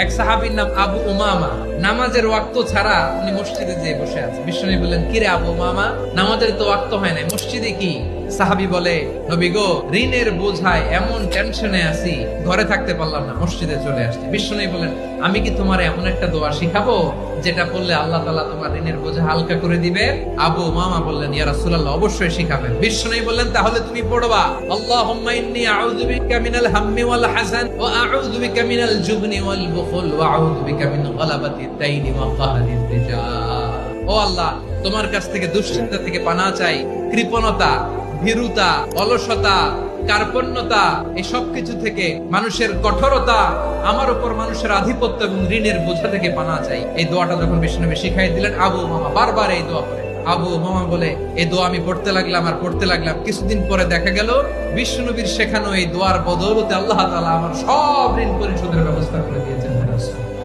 এক সাহাবীর নাম আবু উমামা, নামাজের ওয়াক্ত ছাড়া উনি মসজিদে যেয়ে বসে আছে। বিশ্বনবী বললেন, কিরে আবু উমামা, নামাজের তো ওয়াক্ত হয় না, মসজিদে কি? সাহাবী বলে, নবী গো, ঋণের বোঝায় এমন টেনশনে আছি, ঘরে থাকতে পারলাম না, মসজিদে চলে আসছি। বিশ্বনবী বলেন, আমি কি তোমার এমন একটা দোয়া শিখাবো যেটা পড়লে আল্লাহ তাআলা তোমার ঋণের বোঝা হালকা করে দিবে? আবু উমামা বললেন, ইয়া রাসূলুল্লাহ, অবশ্যই শিখাবেন। বিশ্বনবী বললেন, তাহলে তুমি পড়বা, আল্লাহুম্মা ইন্নী আউযু বিকা মিনাল হাম্মি ওয়াল হাযান ওয়া আউযু বিকা মিনাল জুবনি ওয়াল বুখল ওয়া আউযু বিকা মিন গালাবাতিদ দাইনি ওয়া কাহরির রিজাল। ও আল্লাহ, তোমার কাছ থেকে দুশ্চিন্তা থেকে পানাহ চাই, কৃপণতা, ভীরুতা, অলসতা, কার্পণ্যতা, এই সব কিছু থেকে, মানুষের কঠোরতা, আমার উপর মানুষের আধিপত্য এবং ঋণের বোঝা থেকে পানাহ চাই। এই দোয়াটা যখন বিশ্বনবী শিখাই দিলেন, আবু উমামা বারবার এই দোয়া পড়ে। আবু উমামা বলে, এই দোয়া আমি পড়তে লাগলাম। কিছুদিন পরে দেখা গেল বিশ্বনবীর শেখানো এই দোয়ার বদৌলতে আল্লাহ তাআলা আমার সব ঋণ পরিশোধের ব্যবস্থা করে দিয়েছে।